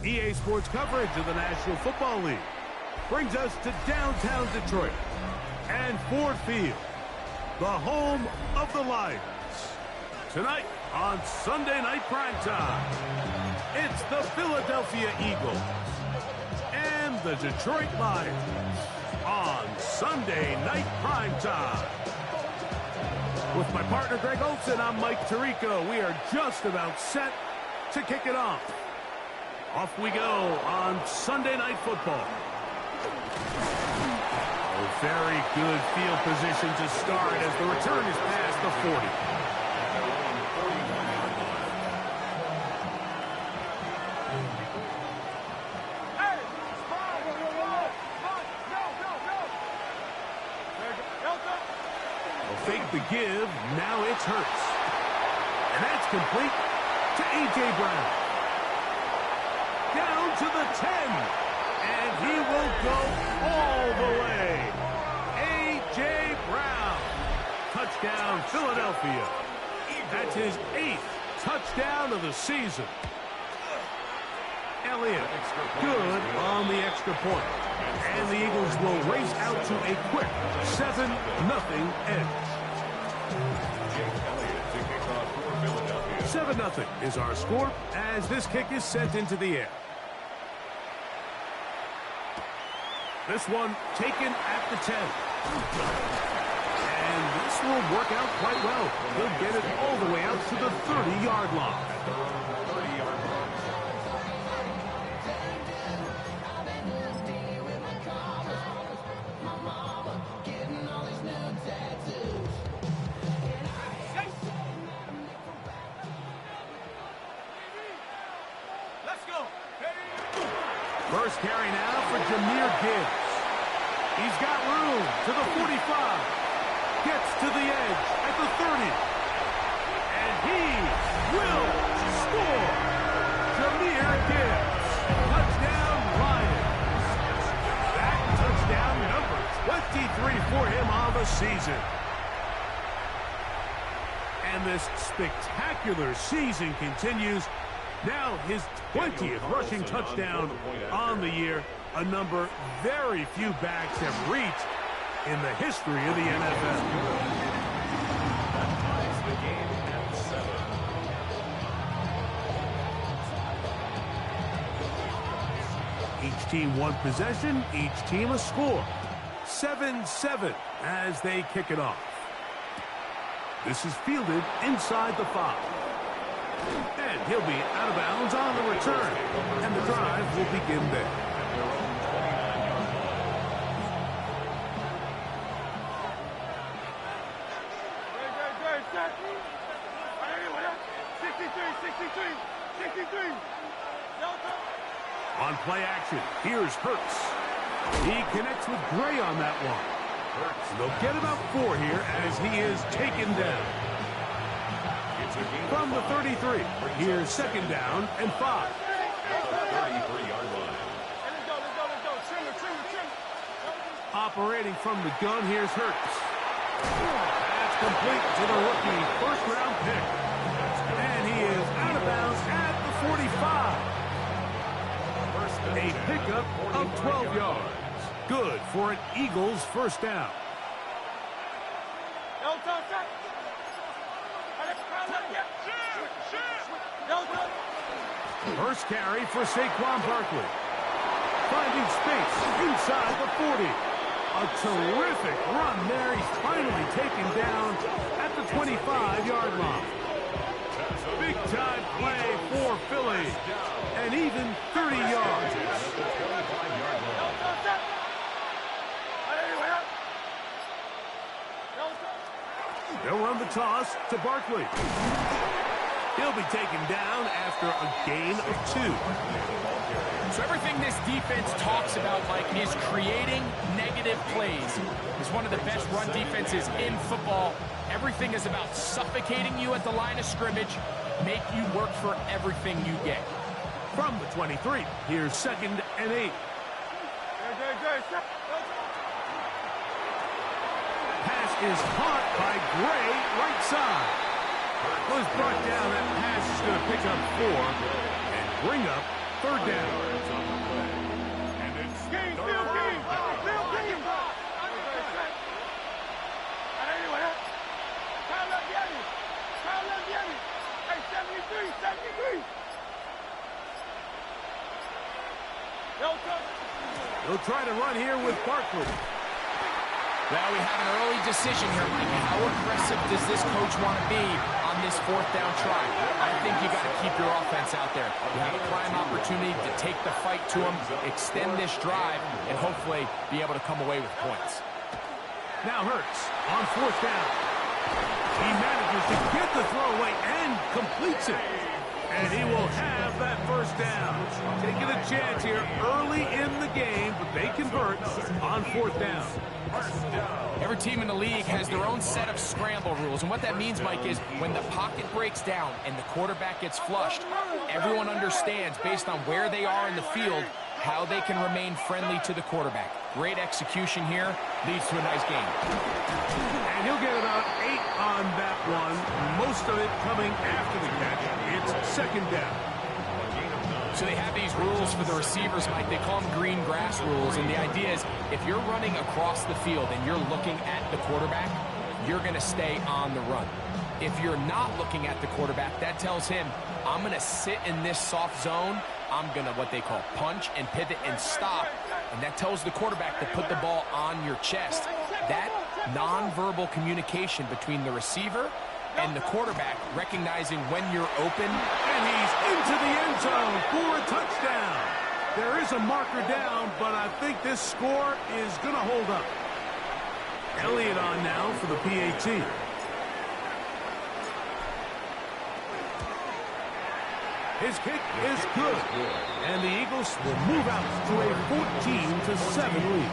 EA Sports coverage of the National Football League brings us to downtown Detroit and Ford Field, the home of the Lions. Tonight on Sunday Night Primetime, it's the Philadelphia Eagles and the Detroit Lions on Sunday Night Primetime. With my partner Greg Olson, I'm Mike Tirico. We are just about set to kick it off. Off we go on Sunday Night Football. A very good field position to start as the return is past the 40. Fake the give, now it's Hurts. And that's complete to A.J. Brown. Down to the 10. And he will go all the way. A.J. Brown. Touchdown, Philadelphia. That's his 8th touchdown of the season. Elliott, good on the extra point. And the Eagles will race out to a quick 7-0 edge. 7-0 is our score as this kick is sent into the air. This one taken at the 10. And this will work out quite well. He'll get it all the way out to the 30-yard line. First carry now for Jahmyr Gibbs. He's got room to the 45. Gets to the edge at the 30. And he will score. Jahmyr Gibbs. Touchdown Lions. That touchdown number 23 for him on the season. And this spectacular season continues. Now his 20th rushing touchdown on the year, a number very few backs have reached in the history of the NFL. Each team one possession, each team a score. 7-7 as they kick it off. This is fielded inside the 5. And he'll be out of bounds on the return. And the drive will begin there. On play action, here's Hurts. He connects with Gray on that one. They'll get about 4 here as he is taken down. From the 33, here's 2nd down and 5. Operating from the gun, here's Hurts. That's complete to the rookie first-round pick. And he is out of bounds at the 45. A pickup of 12 yards. Good for an Eagles first down. First carry for Saquon Barkley. Finding space inside the 40. A terrific run there. He's finally taken down at the 25-yard line. Big-time play for Philly. And even 30 yards. They'll run the toss to Barkley. He'll be taken down after a gain of 2. So everything this defense talks about, Mike, is creating negative plays. It's one of the best run defenses in football. Everything is about suffocating you at the line of scrimmage, make you work for everything you get. From the 23, here's 2nd and 8. Pass is caught by Gray, right side. Was brought down. That pass is going to pick up 4 and bring up third down. He'll try to run here with Barkley. Well, we have an early decision here, Mike. How aggressive does this coach want to be on this fourth down try? I think you got to keep your offense out there. You have a prime opportunity to take the fight to him, extend this drive, and hopefully be able to come away with points. Now Hurts on fourth down. He manages to get the throw away and completes it. And he will have that first down. Taking a chance here early in the game, but they convert on fourth down. Every team in the league has their own set of scramble rules, and what that means, Mike, is when the pocket breaks down and the quarterback gets flushed, everyone understands, based on where they are in the field, how they can remain friendly to the quarterback. Great execution here, leads to a nice game. And he'll get about 8 on that one, most of it coming after the catch. It's second down. So they have these rules for the receivers, Mike. They call them green grass rules, and the idea is if you're running across the field and you're looking at the quarterback, you're going to stay on the run. If you're not looking at the quarterback, that tells him, I'm going to sit in this soft zone. I'm going to, what they call, punch and pivot and stop. And that tells the quarterback to put the ball on your chest. That nonverbal communication between the receiver and the quarterback, recognizing when you're open. And he's into the end zone for a touchdown. There is a marker down, but I think this score is going to hold up. Elliott on now for the PAT. His kick is good, and the Eagles will move out to a 14-7 lead.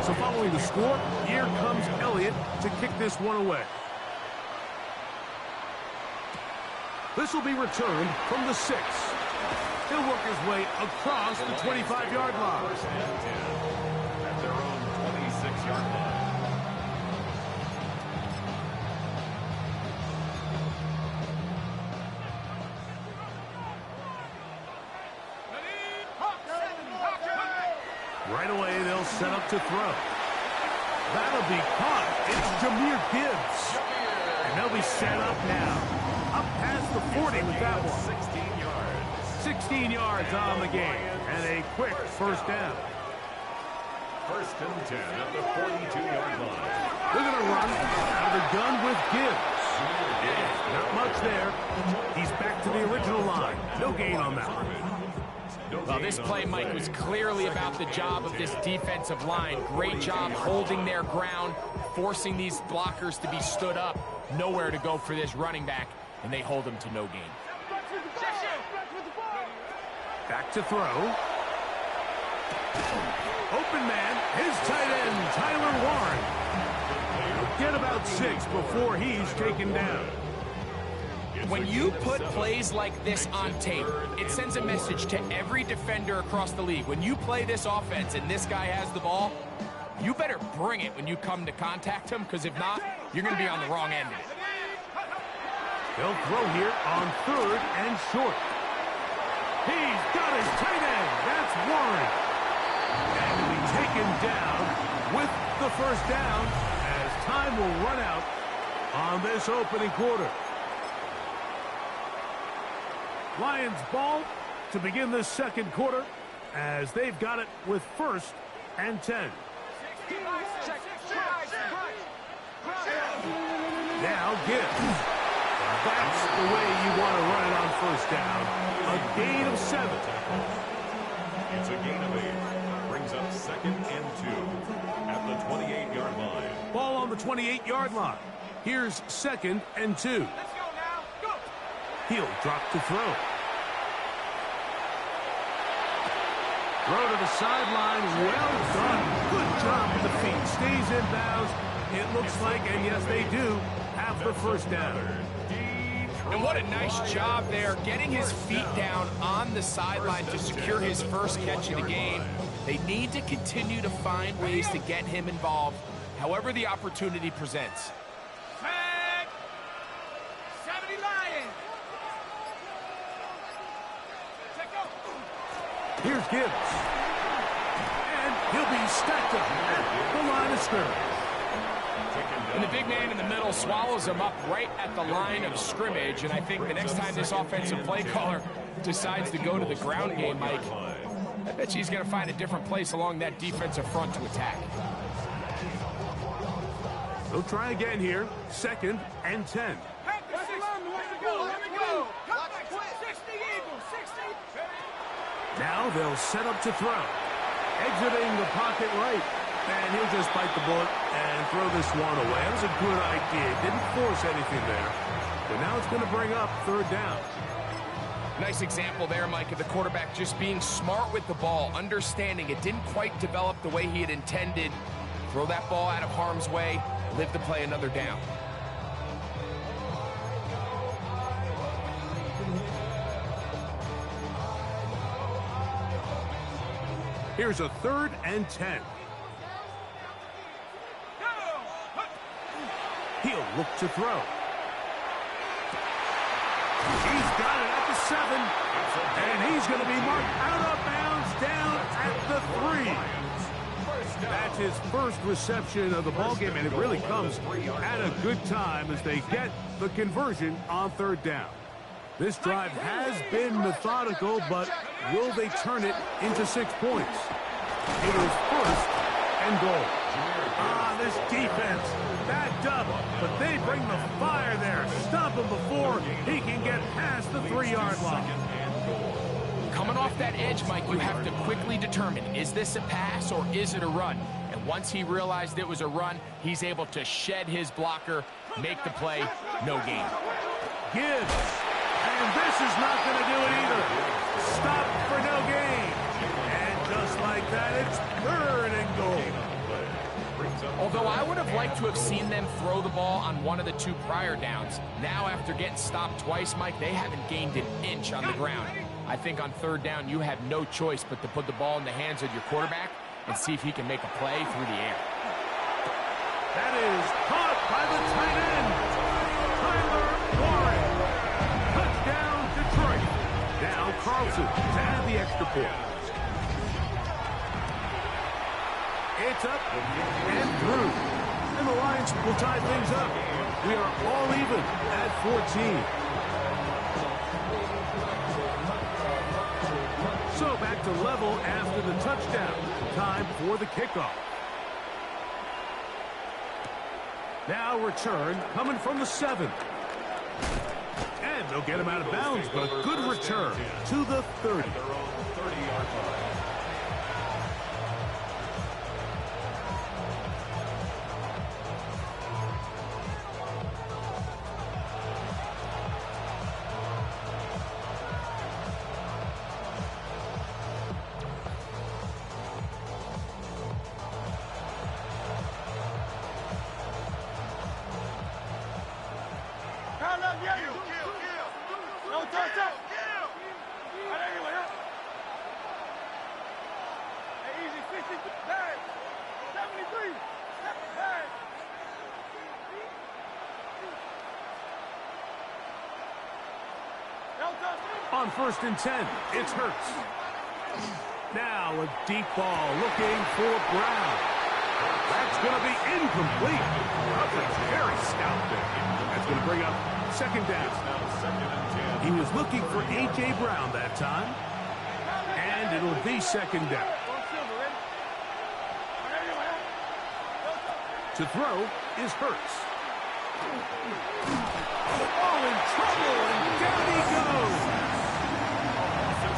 So following the score, here comes Elliott to kick this one away. This will be returned from the 6. He'll work his way across the 25-yard line. At their own 26-yard line. Right away, they'll set up to throw. That'll be caught. It's Jahmyr Gibbs. And they'll be set up now. Up past the 40 with that one. 16 yards. 16 yards on the game. And a quick first down. First and 10 at the 42-yard line. They're going to run out of the gun with Gibbs. Not much there. He's back to the original line. No gain on that one. Well, this play, Mike, was clearly about the job of this defensive line. Great job holding their ground, forcing these blockers to be stood up. Nowhere to go for this running back, and they hold him to no gain. Back to throw. Open man, his tight end, Tyler Warren. He'll get about 6 before he's taken down. When you put plays like this on tape, it sends a message to every defender across the league. When you play this offense and this guy has the ball, you better bring it when you come to contact him, because if not, you're going to be on the wrong end of it. They'll throw here on 3rd and short. He's got his tight end. That's Warren. And he'll be taken down with the first down as time will run out on this opening quarter. Lions ball to begin this second quarter as they've got it with 1st and 10. Now Gibbs. That's the way you want to run it on first down. A gain of 7. It's a gain of 8. Brings up 2nd and 2 at the 28-yard line. Ball on the 28-yard line. Here's 2nd and 2. He'll drop to throw. Throw to the sideline. Well done. Good job with the feet. Stays in bounds. It looks like, and yes, they do, have the first down. And what a nice job there, getting his feet down on the sideline to secure his first catch of the game. They need to continue to find ways to get him involved, however the opportunity presents. 70 Lions! Here's Gibbs. And he'll be stacked up at the line of scrimmage. And the big man in the middle swallows him up right at the line of scrimmage. And I think the next time this offensive play caller decides to go to the ground game, Mike, I bet you he's going to find a different place along that defensive front to attack. They'll try again here. 2nd and 10. Now they'll set up to throw. Exiting the pocket right. And he'll just bite the bullet and throw this one away. That was a good idea. Didn't force anything there. But now it's going to bring up 3rd down. Nice example there, Mike, of the quarterback just being smart with the ball, understanding it didn't quite develop the way he had intended. Throw that ball out of harm's way, live to play another down. Here's a 3rd and 10. He'll look to throw. He's got it at the 7. And he's going to be marked out of bounds down at the 3. That's his first reception of the ballgame, and it really comes at a good time as they get the conversion on 3rd down. This drive has been methodical, but will they turn it into 6 points? It is 1st and goal. This defense backed up, but they bring the fire there. Stop him before he can get past the 3-yard line. Coming off that edge, Mike, you have to quickly determine, is this a pass or is it a run? And once he realized it was a run, he's able to shed his blocker, make the play, no gain. Gibbs. And this is not going to do it either. Stop for no gain. And just like that, it's 3rd and goal. Although I would have liked to have seen them throw the ball on one of the 2 prior downs, now after getting stopped twice, Mike, they haven't gained an inch on the ground. I think on 3rd down, you have no choice but to put the ball in the hands of your quarterback and see if he can make a play through the air. That is caught by the tight end, Tyler Warren. Touchdown, Detroit. Now Carlson to add the extra point. It's up and through. And the Lions will tie things up. We are all even at 14. So back to level after the touchdown. Time for the kickoff. Now return coming from the 7. And they'll get him out of bounds, but a good return to the 30. On 1st and 10, it's Hurts. Now a deep ball looking for Brown. That's going to be incomplete. Coverage very stout there. That's going to bring up 2nd down. He was looking for A.J. Brown that time. And it'll be 2nd down. To throw is Hurts. Oh, in trouble, and down he goes.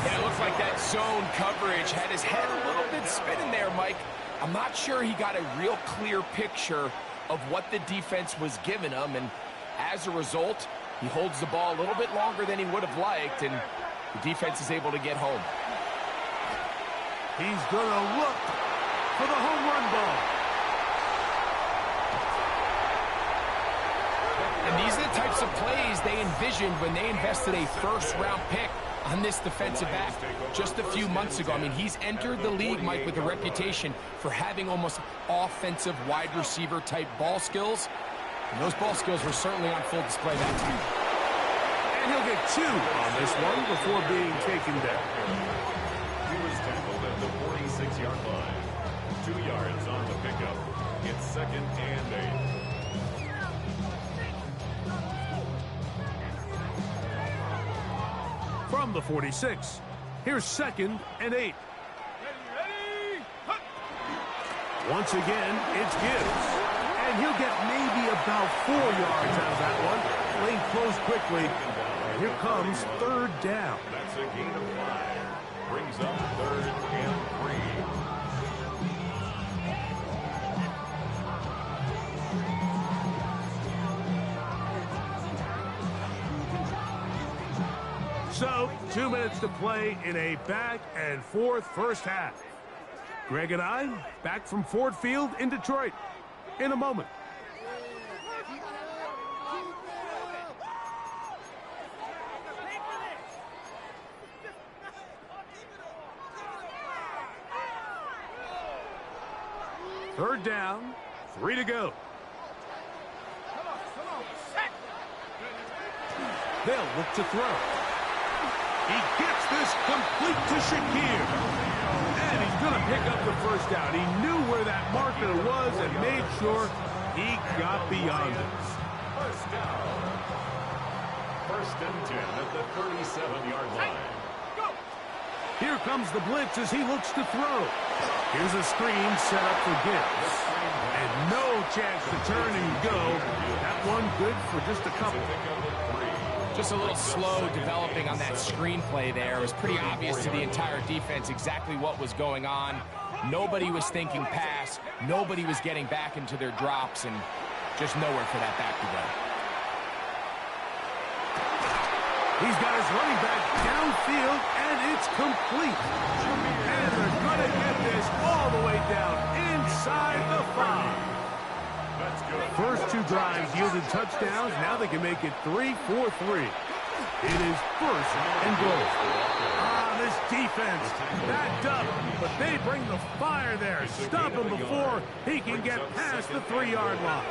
And it looks like that zone coverage had his head a little bit spinning there, Mike. I'm not sure he got a real clear picture of what the defense was giving him, and as a result, he holds the ball a little bit longer than he would have liked, and the defense is able to get home. He's going to look for the home run ball. And these are the types of plays they envisioned when they invested a 1st-round pick on this defensive back just a few months ago. I mean, he's entered the league, Mike, with a reputation for having almost offensive wide receiver type ball skills. And those ball skills were certainly on full display that time. And he'll get 2 on this one before being taken down. second and 8. From the 46, here's second and 8. Once again, it's Gibbs. And he'll get maybe about 4 yards out of that one. Lane closed quickly. And here comes third down. That's a gain of 5. Brings up third and 3. So, 2 minutes to play in a back-and-forth first half. Greg and I back from Ford Field in Detroit in a moment. Third down, 3 to go. They'll look to throw. He gets this complete to Shakir. And he's going to pick up the first down. He knew where that marker was and made sure he got beyond it. First down. First and 10 at the 37-yard line. Here comes the blitz as he looks to throw. Here's a screen set up for Gibbs. And no chance to turn and go. That one good for just a couple. Just a little slow developing on that screenplay there. It was pretty obvious to the entire defense exactly what was going on. Nobody was thinking pass. Nobody was getting back into their drops, and just nowhere for that back to go. He's got his running back downfield, and it's complete. And they're going to get this all the way down inside the 5. First 2 drives yielded touchdowns. Now they can make it 3-4-3. It is first and goal. This defense backed up, but they bring the fire there. Stop him before he can get past the 3-yard line.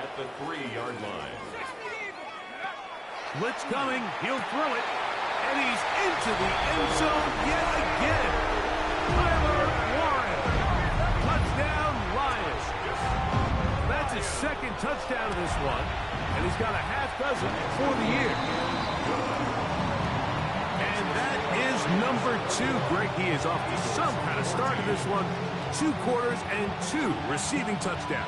At the 3-yard line. Blitz coming. He'll throw it. And he's into the end zone yet again. Tyler Warren. Touchdown, Lions. That's his second touchdown of this one. And he's got a half dozen for the year. And that is number 2. Greg, he is off to some kind of start in this one. 2 quarters and 2 receiving touchdowns.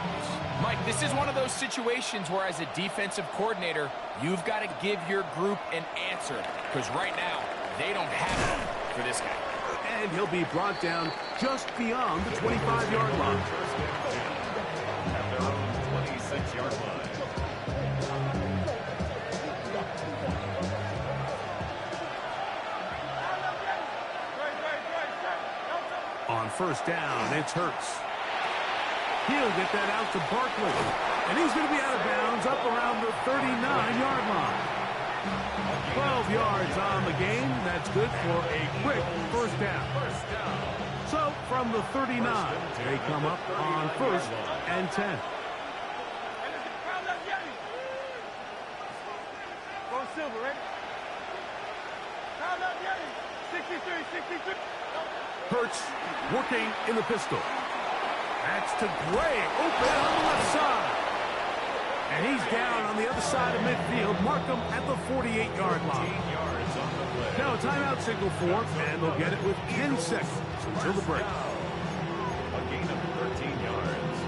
Mike, this is one of those situations where as a defensive coordinator, you've got to give your group an answer. Because right now, they don't have it for this guy. And he'll be brought down just beyond the 25-yard line. At their own 26-yard line. On first down, it's Hurts. He'll get that out to Barkley. And he's going to be out of bounds up around the 39-yard line. 12 yards on the game. That's good for a quick first down. So from the 39, they come up on first and 10. Go Silver, ready? Count up, Yeti. 63, 63. Hurts working in the pistol. That's to Gray, open on the left side. And he's down on the other side of midfield. Mark him at the 48-yard line. Now a timeout signal for, and they'll get it with 10 seconds until the break. A gain of 13 yards.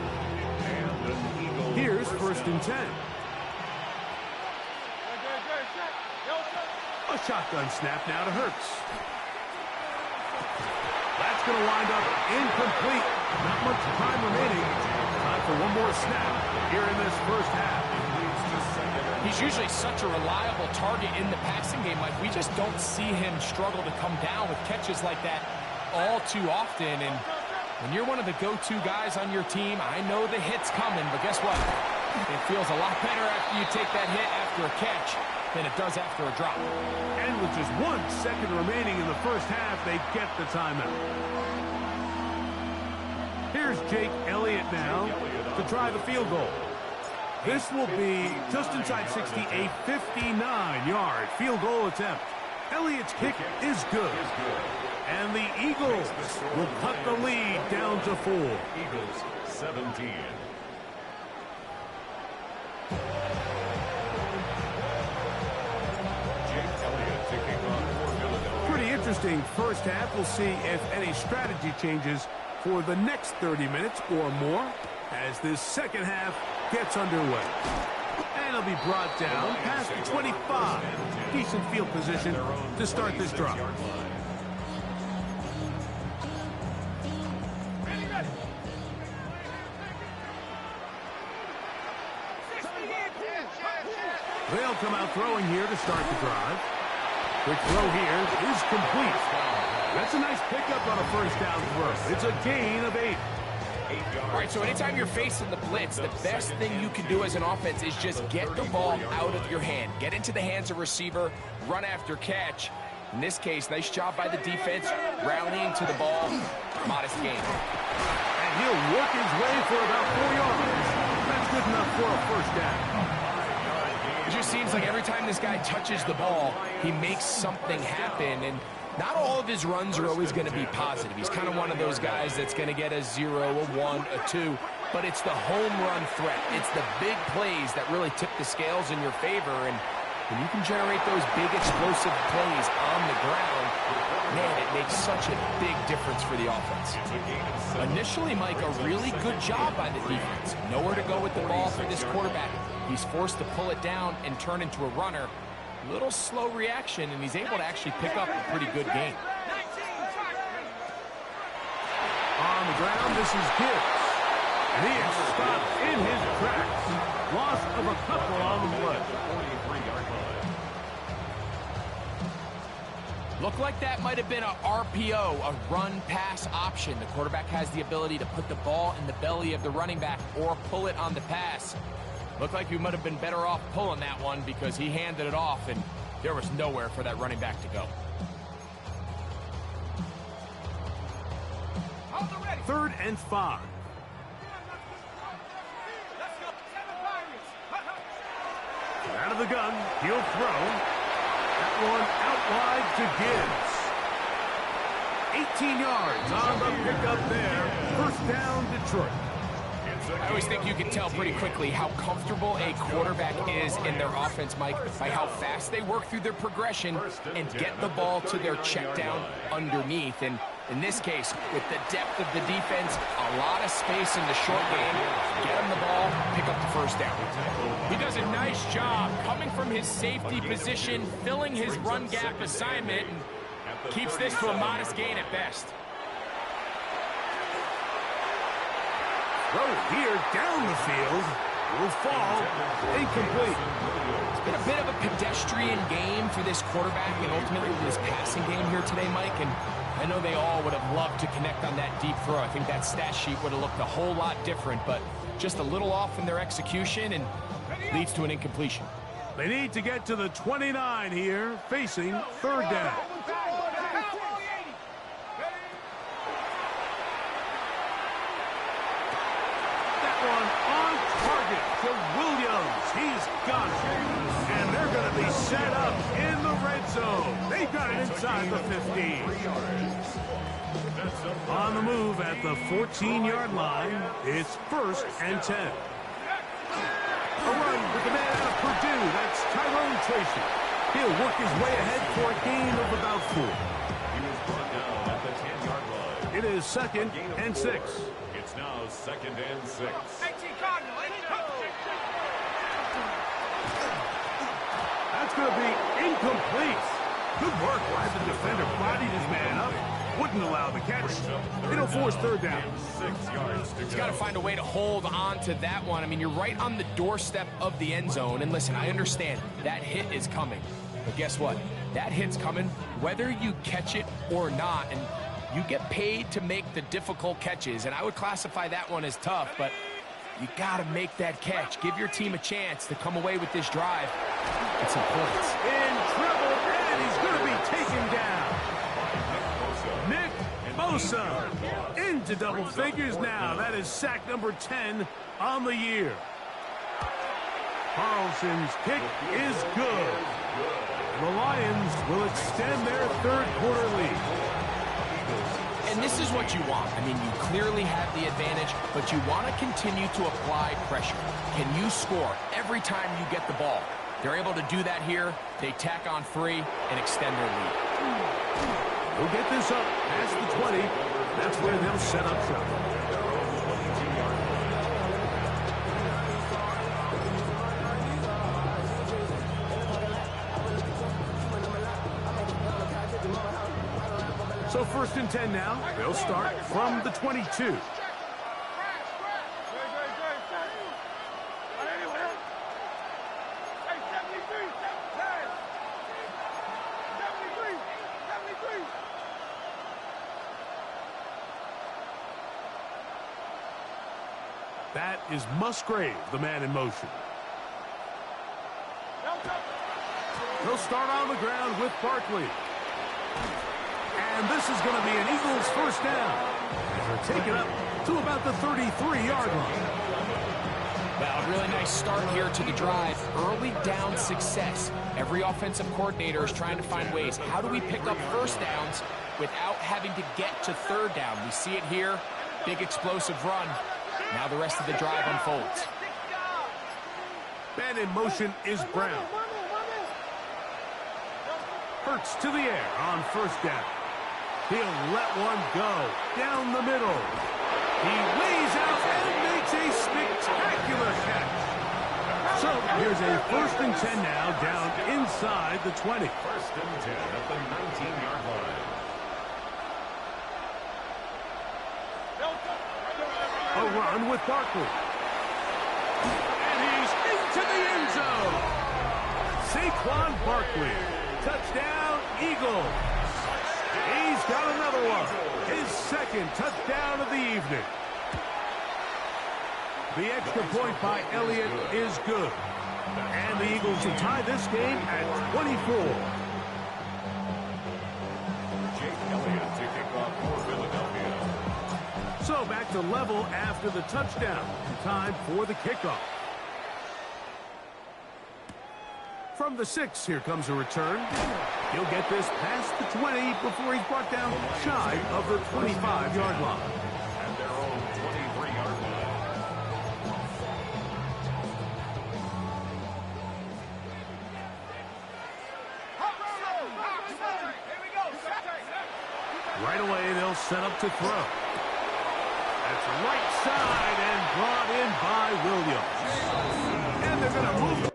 And an Eagle. Here's first and 10. A shotgun snap now to Hurts. That's going to wind up incomplete. Not much time remaining. Time for one more snap here in this first half. He's usually such a reliable target in the passing game. Like, we just don't see him struggle to come down with catches like that all too often. And when you're one of the go-to guys on your team, I know the hit's coming, but guess what? It feels a lot better after you take that hit after a catch than it does after a drop. And with just 1 second remaining in the first half, they get the timeout. Here's Jake Elliott now to try the field goal. This will be just inside 60, a 59-yard field goal attempt. Elliott's kick is good. And the Eagles will cut the lead down to 4. Eagles 17. interesting first half. We'll see if any strategy changes for the next 30 minutes or more as this second half gets underway. And it'll be brought down past the 25. Decent field position to start this drive. They'll come out throwing here to start the drive. Quick throw here is complete. That's a nice pickup on a first down throw. It's a gain of 8. All right, so anytime you're facing the blitz, the best thing you can do as an offense is just get the ball out of your hand. Get into the hands of receiver, run after catch. In this case, nice job by the defense, rallying to the ball. Modest gain. And he'll work his way for about 4 yards. That's good enough for a first down. It just seems like every time this guy touches the ball, he makes something happen. And not all of his runs are always going to be positive. He's kind of one of those guys that's going to get a 0, a 1, a 2. But it's the home run threat. It's the big plays that really tip the scales in your favor. And when you can generate those big explosive plays on the ground, man, it makes such a big difference for the offense. Initially, Mike, a really good job by the defense. Nowhere to go with the ball for this quarterback. He's forced to pull it down and turn into a runner. Little slow reaction, and he's able to actually pick up a pretty good game. On the ground, this is Gibbs. And he is stopped in his tracks. Loss of a couple on the play. Looked like that might have been a RPO, a run-pass option. The quarterback has the ability to put the ball in the belly of the running back or pull it on the pass. Looked like you might have been better off pulling that one because he handed it off, and there was nowhere for that running back to go. 3rd and 5. Out of the gun, he'll throw. That one out wide to Gibbs. 18 yards on the pickup there. First down, Detroit. I always think you can tell pretty quickly how comfortable a quarterback is in their offense, Mike, by how fast they work through their progression and get the ball to their check down underneath. And in this case, with the depth of the defense, a lot of space in the short game, get him the ball, pick up the first down. He does a nice job coming from his safety position, filling his run gap assignment, and keeps this to a modest gain at best. Throw here down the field. Will fall. Incomplete. It's been a bit of a pedestrian game for this quarterback and ultimately this passing game here today, Mike. And I know they all would have loved to connect on that deep throw. I think that stat sheet would have looked a whole lot different, but just a little off in their execution and leads to an incompletion. They need to get to the 29 here, facing 3rd down. To Williams. He's got it. And they're going to be set up in the red zone. They got it inside the 15. On the move at the 14-yard line, it's 1st and 10. A run with the man out of Purdue. That's Tyrone Tracy. He'll work his way ahead for a gain of about 4. He was brought down at the 10-yard line. It is 2nd and 6. It's now 2nd and 6. That's going to be incomplete. Good work. Why the defender bodied his man up. Wouldn't allow the catch. It'll force 3rd down. 6 yards to go. He's got to find a way to hold on to that one. I mean, you're right on the doorstep of the end zone. And listen, I understand that hit is coming. But guess what? That hit's coming whether you catch it or not. And you get paid to make the difficult catches. And I would classify that one as tough, but you got to make that catch. Give your team a chance to come away with this drive and some points. In trouble, and he's going to be taken down. Nick Bosa into double figures now. That is sack number 10 on the year. Carlson's kick is good. The Lions will extend their 3rd quarter lead. And this is what you want. I mean, you clearly have the advantage, but you want to continue to apply pressure. Can you score every time you get the ball? They're able to do that here. They tack on 3 and extend their lead. He'll get this up past the 20. That's where they'll set up shop. So 1st and 10 now. They'll start from the 22. That is Musgrave, the man in motion. He'll start on the ground with Barkley. And this is going to be an Eagles first down. They'll take it up to about the 33-yard line. Well, a really nice start here to the drive. Early down success. Every offensive coordinator is trying to find ways. How do we pick up first downs without having to get to 3rd down? We see it here. Big explosive run. Now the rest of the drive unfolds. Man in motion is Brown. Hurts to the air on 1st down. He'll let one go down the middle. He lays out and makes a spectacular catch. So here's a 1st and 10 now down inside the 20. 1st and 10 at the 19-yard line. A run with Barkley. And he's into the end zone. Saquon Barkley. Touchdown, Eagles. He's got another one. His 2nd touchdown of the evening. The extra point by Elliott is good. And the Eagles will tie this game at 24. Jake Elliott to kick off for Philadelphia. So back to level after the touchdown. Time for the kickoff. From the 6, here comes a return. He'll get this past the 20 before he's brought down shy of the 25-yard line. And their own 23-yard line. Right away, they'll set up to throw. That's right side and brought in by Williams. And they're going to move.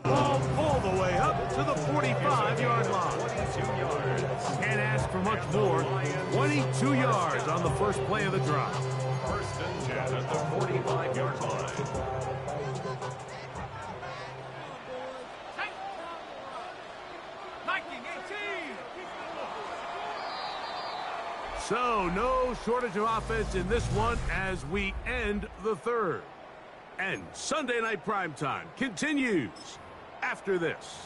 Ball all the way up to the 45-yard line. 22 yards. Can't ask for much more. 22 yards on the first play of the drive. 1st and 10 at the 45-yard line. So no shortage of offense in this one as we end the 3rd. And Sunday Night Primetime continues after this.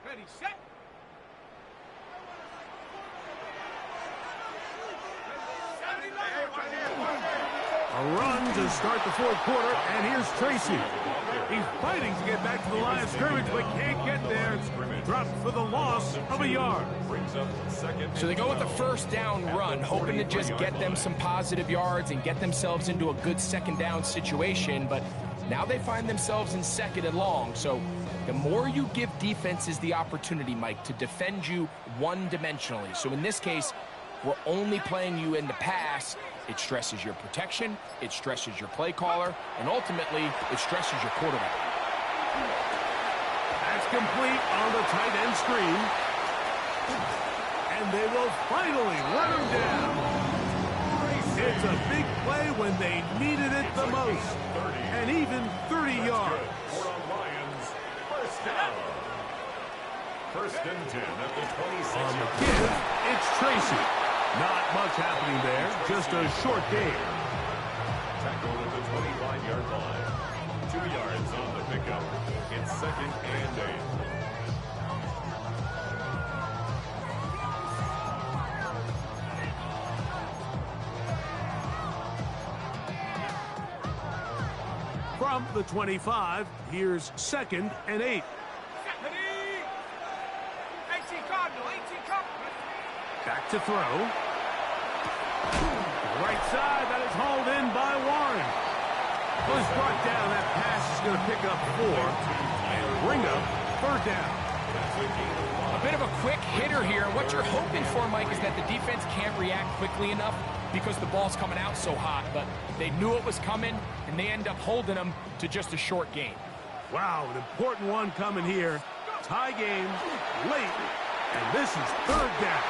Ready, set. A run to start the 4th quarter, and here's Tracy. He's fighting to get back to the line of scrimmage, but can't get there. Dropped for the loss of a yard. So they go with the 1st down run, hoping to just get them some positive yards and get themselves into a good 2nd down situation, but now they find themselves in 2nd and long. So the more you give defenses the opportunity, Mike, to defend you one-dimensionally. So in this case, we're only playing you in the pass. It stresses your protection, it stresses your play caller, and ultimately, it stresses your quarterback. That's complete on the tight end screen. And they will finally let him down. It's a big play when they needed it the most. And even 30 yards. 1st and 10 at the 26. On the give, it's Tracy. Not much happening there, just a short game. Tackled at the 25-yard line. 2 yards on the pickup. It's 2nd and 8. From the 25, here's 2nd and 8. Ready. 18 Cardinal, 18 Cardinal. Back to throw. Right side, that is hauled in by Warren. Was brought down. That pass is going to pick up 4 and bring up 3rd down. A bit of a quick hitter here. What you're hoping for, Mike, is that the defense can't react quickly enough because the ball's coming out so hot. But they knew it was coming, and they end up holding them to just a short gain. Wow, an important one coming here. Tie game late, and this is 3rd down.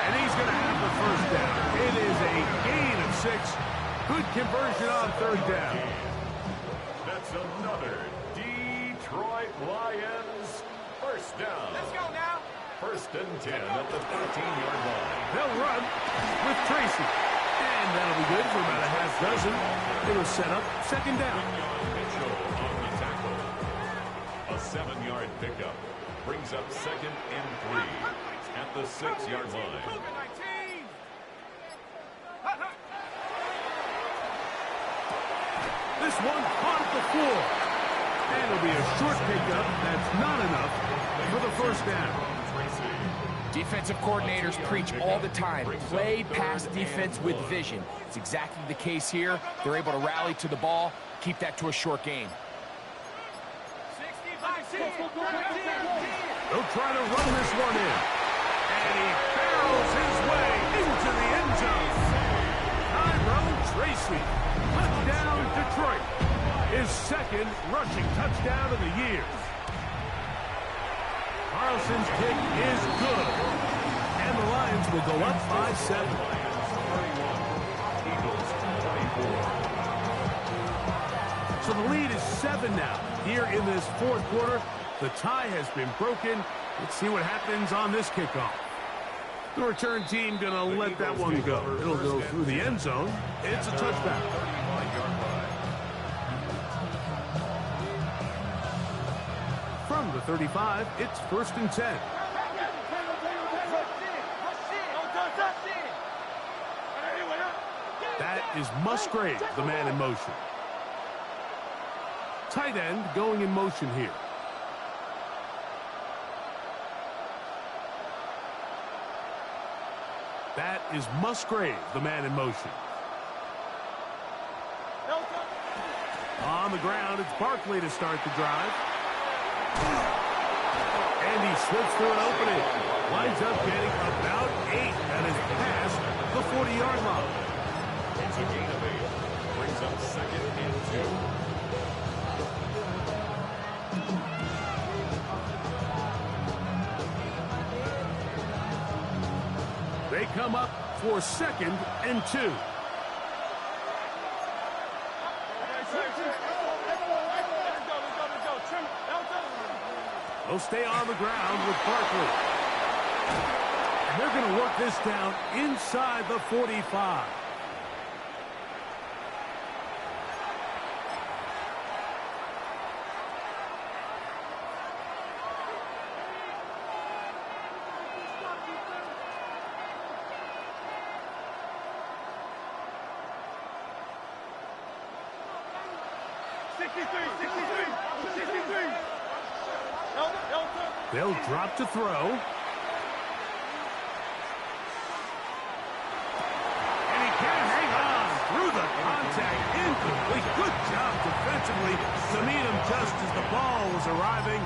And he's going to have the 1st down. It is a gain of 6. Good conversion on 3rd down. That's another Detroit Lions 1st down. Let's go now. 1st and 10 at the 13-yard line. They'll run with Tracy. And that'll be good for about a half dozen. It'll set up 2nd down. Mitchell on the tackle. A 7-yard pickup brings up 2nd and 3 at the 6-yard line. This one caught the floor. And it'll be a short pickup. That's not enough for the 1st down. Defensive coordinators preach all the time, play pass defense with vision. It's exactly the case here. They're able to rally to the ball, keep that to a short gain. They'll try to run this one in. And he barrels his way into the end zone. Tyrone Tracy. Touchdown, Detroit. His 2nd rushing touchdown of the year. Carlson's kick is good. And the Lions will go up by 7. Eagles 24. So the lead is 7 now. Here in this 4th quarter, the tie has been broken. Let's see what happens on this kickoff. The return team going to let that one go. It'll go through the end zone. It's a touchback. From the 35, it's 1st and 10. That is Musgrave, the man in motion. Tight end going in motion here. That is Musgrave, the man in motion. On the ground, it's Barkley to start the drive. And he slips through an opening. Winds up getting about 8. That is past the 40-yard line. It's a gain of 8. Brings up 2nd and 2. They come up for 2nd and 2. They'll stay on the ground with Barkley. And they're going to work this down inside the 45. They'll drop to throw. And he can't hang on through the contact. Incomplete. Good job defensively to meet him just as the ball was arriving.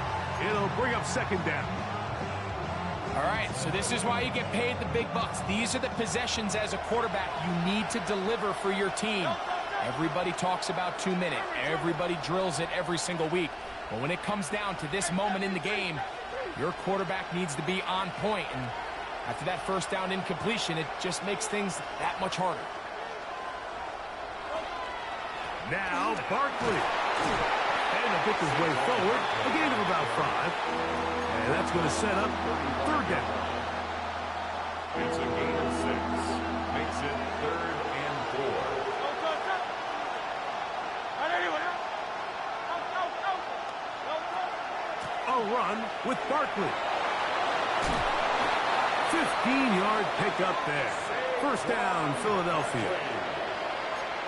It'll bring up 2nd down. All right, so this is why you get paid the big bucks. These are the possessions as a quarterback you need to deliver for your team. Everybody talks about 2-minute. Everybody drills it every single week. But when it comes down to this moment in the game, your quarterback needs to be on point. And after that 1st down incompletion, it just makes things that much harder. Now Barkley. And to pick his way forward, a gain of about 5. And that's going to set up 3rd down. It's a gain of 6. Makes it 3rd and 4. A run with Barkley. 15-yard pickup there. 1st down, Philadelphia.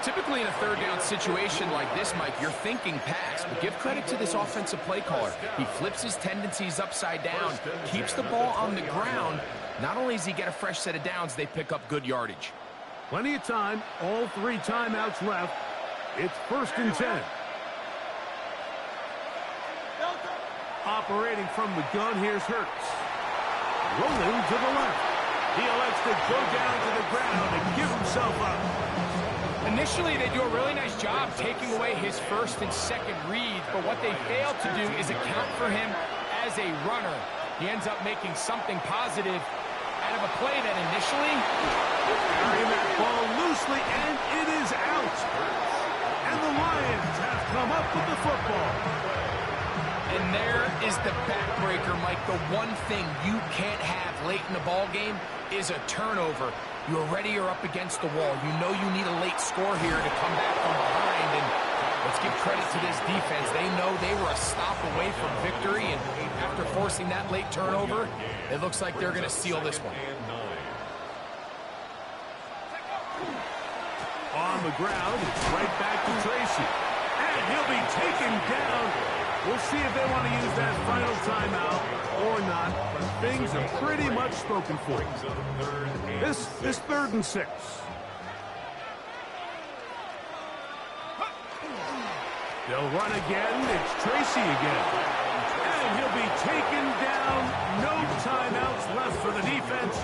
Typically in a third down situation like this, Mike, you're thinking pass, but give credit to this offensive play caller. He flips his tendencies upside down, keeps the ball on the ground. Not only does he get a fresh set of downs, they pick up good yardage. Plenty of time, all 3 timeouts left. It's 1st and 10. Operating from the gun, here's Hurts. Rolling to the left. He elects to go down to the ground and give himself up. Initially, they do a really nice job taking away his first and second reads, but what they fail to do is account for him as a runner. He ends up making something positive out of a play that initially carrying that ball loosely, and it is out. And the Lions have come up with the football. And there is the backbreaker, Mike. The one thing you can't have late in the ball game is a turnover. You already are up against the wall. You know you need a late score here to come back from behind. And let's give credit to this defense. They know they were a stop away from victory. And after forcing that late turnover, it looks like they're going to seal this one. On the ground, it's right back to Tracy. And he'll be taken down. We'll see if they want to use that final timeout or not, but things are pretty much spoken for. This 3rd and 6. They'll run again. It's Tracy again. And he'll be taken down. No timeouts left for the defense.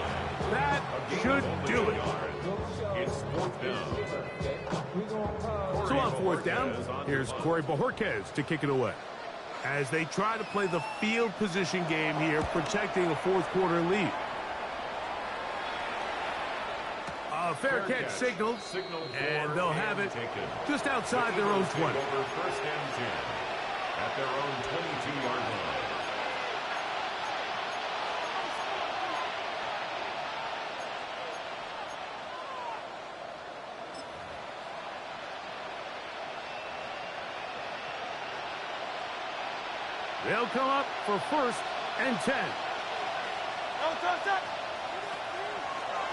That should do it. It's 4th down. So on 4th down, here's Corey Bojorquez to kick it away. As they try to play the field position game here, protecting a 4th quarter lead. A fair catch signaled, and they'll have it just outside their own 20. 1st and 10 at their own 22-yard line. They'll come up for 1st and 10.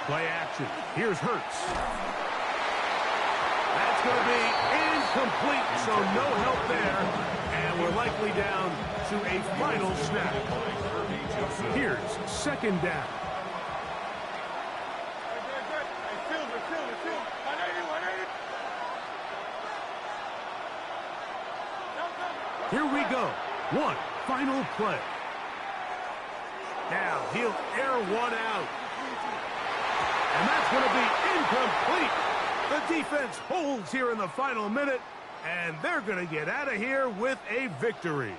Play action. Here's Hurts. That's going to be incomplete, so no help there. And we're likely down to a final snap. Here's 2nd down. Here we go. One final play. Now he'll air one out. And that's going to be incomplete. The defense holds here in the final minute, and they're going to get out of here with a victory.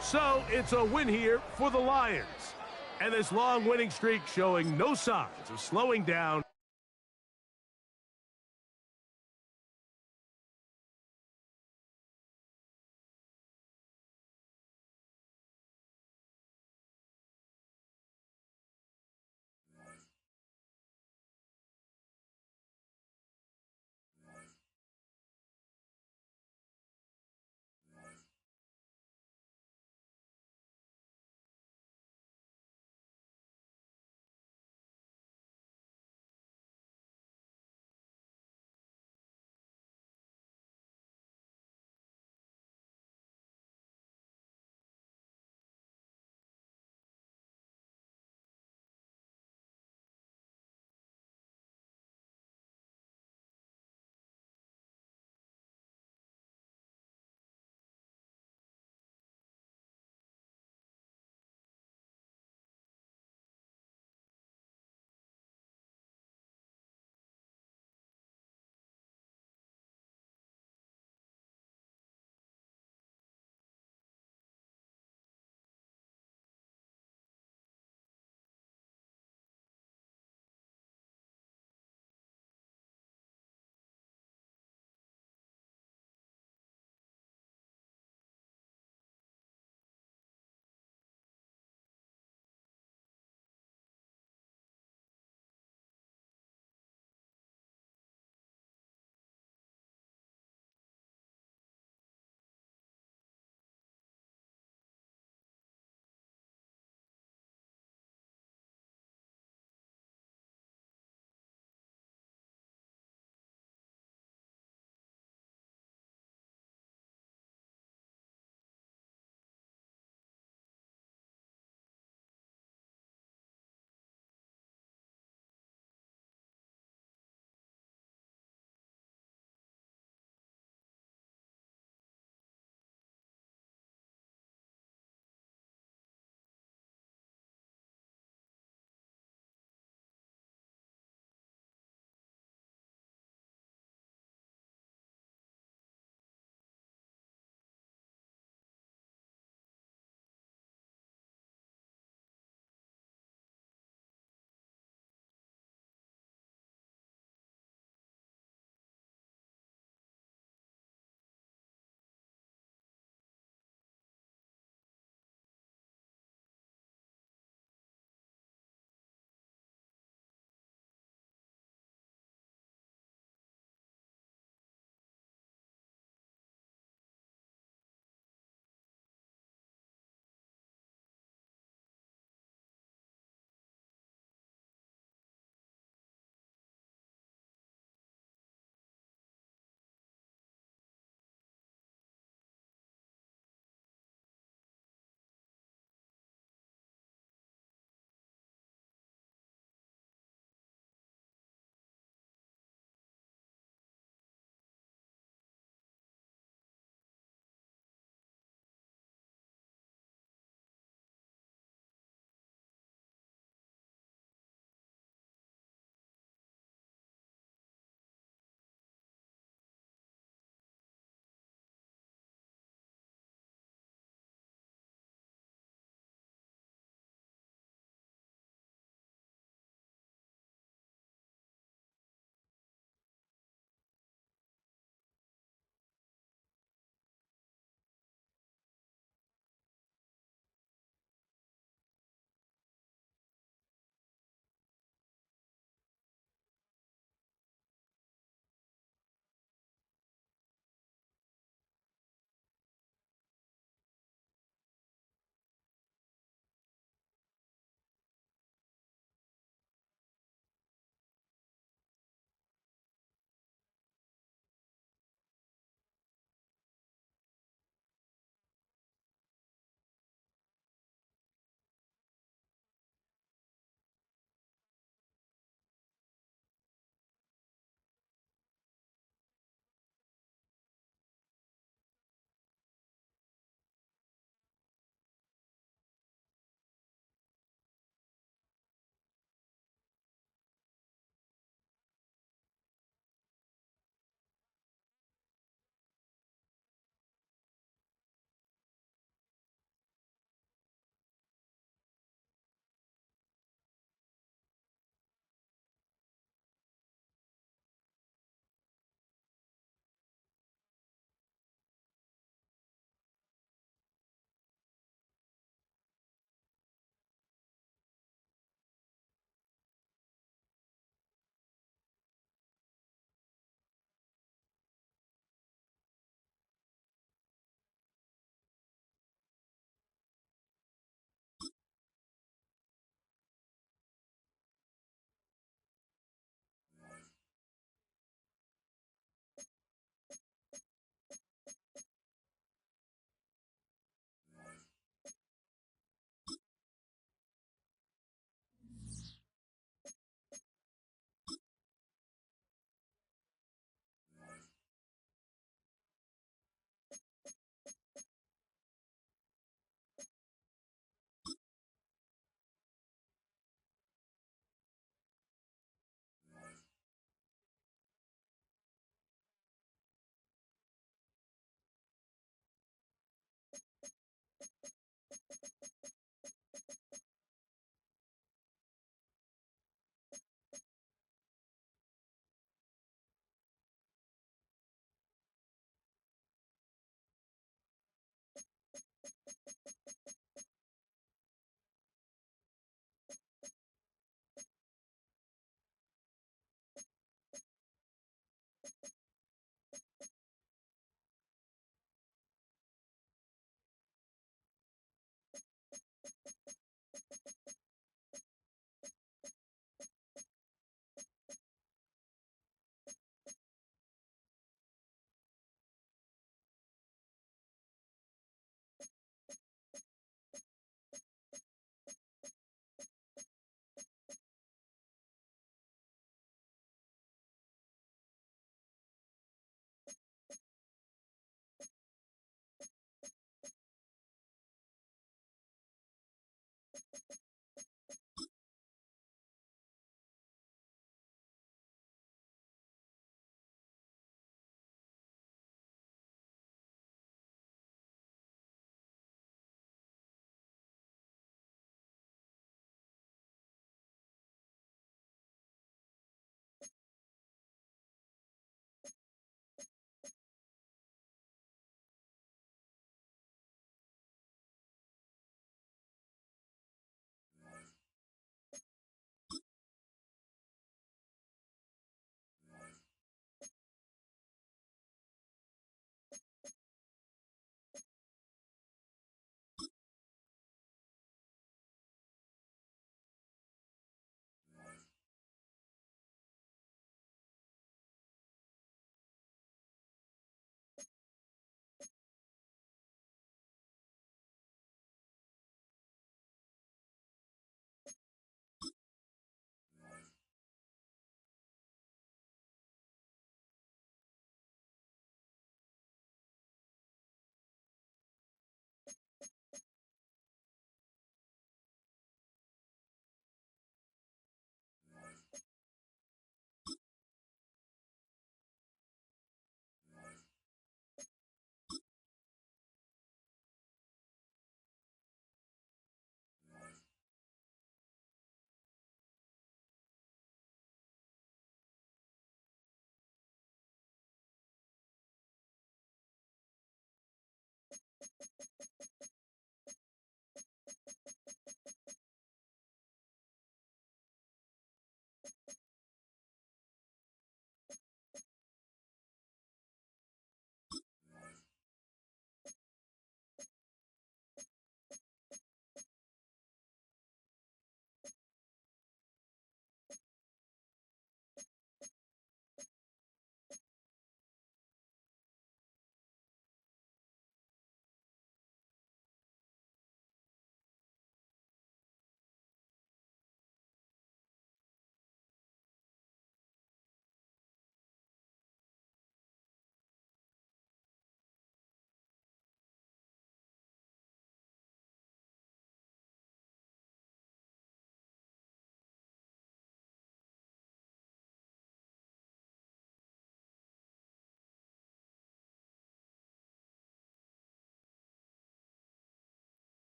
So it's a win here for the Lions. And this long winning streak showing no signs of slowing down.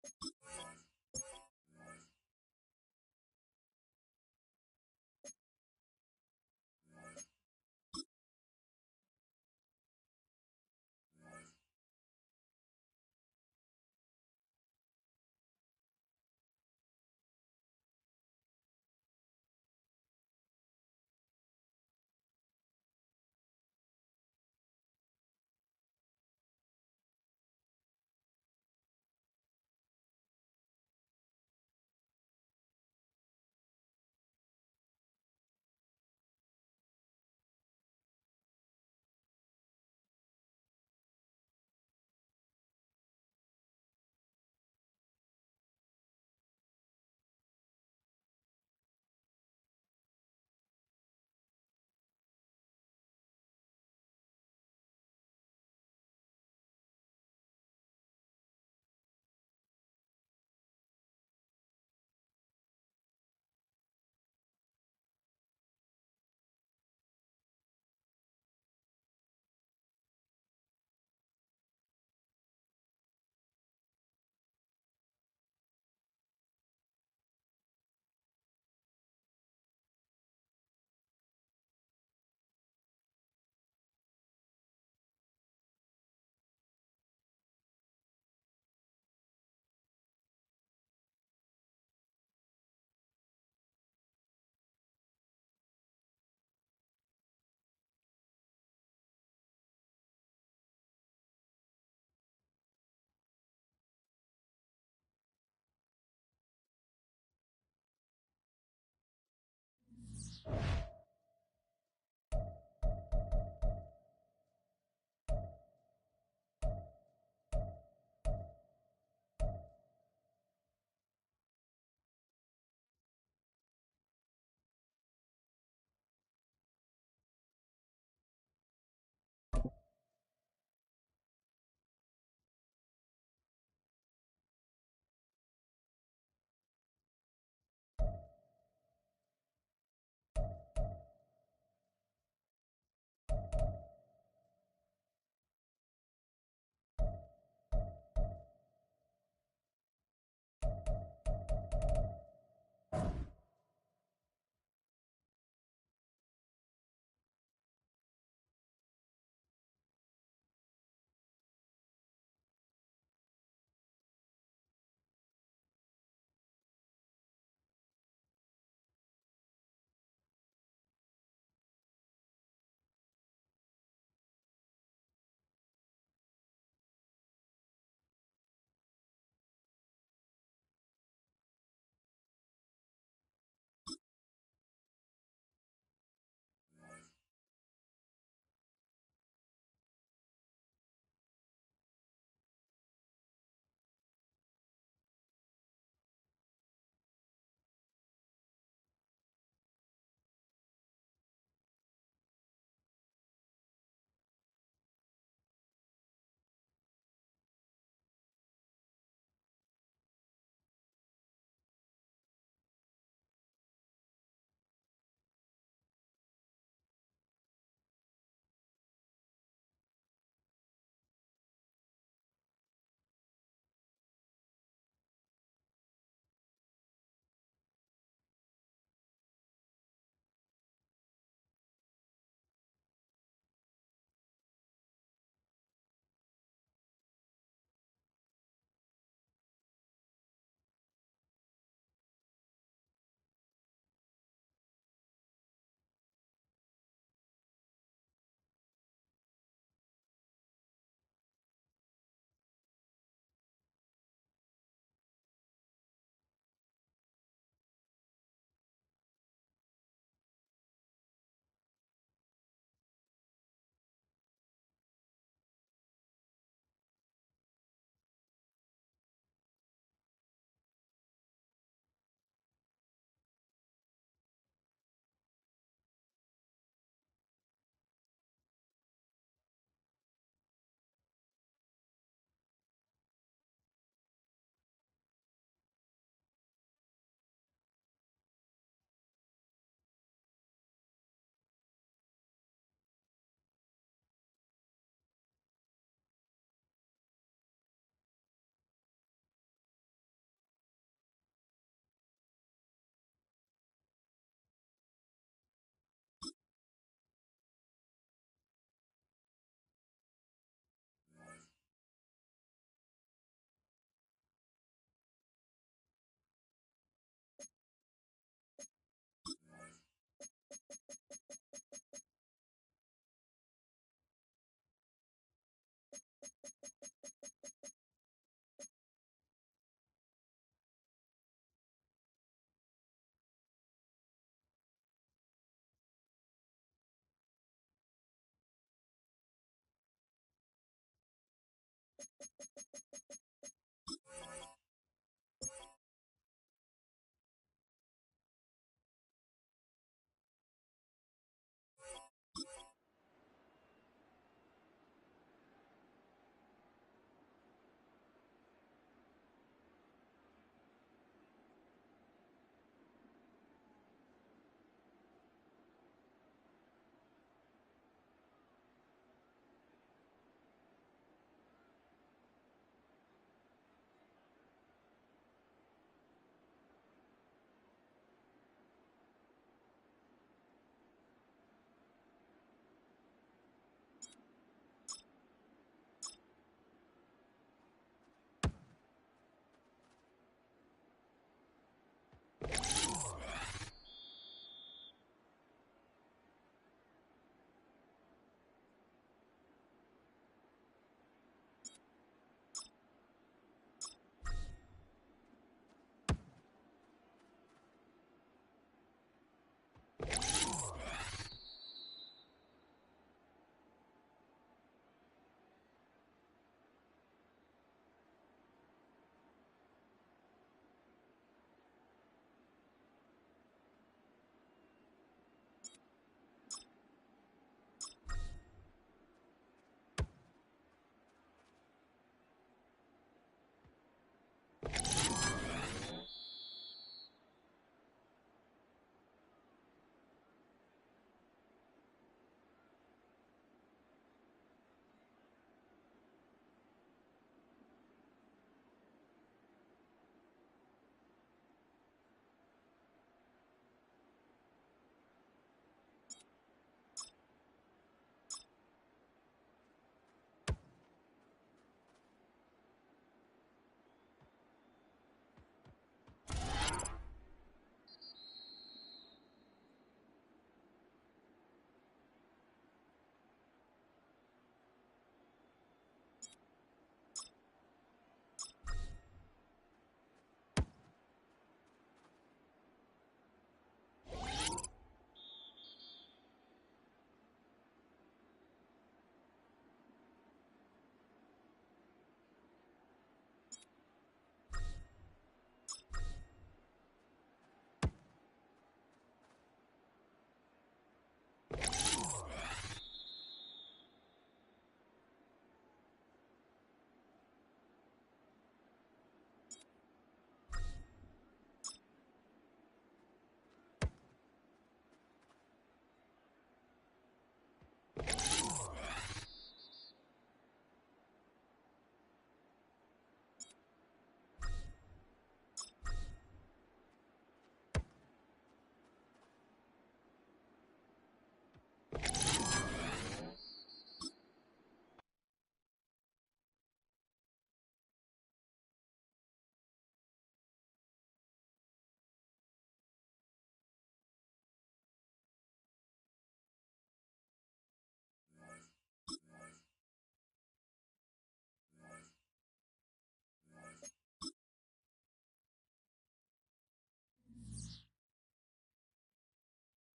You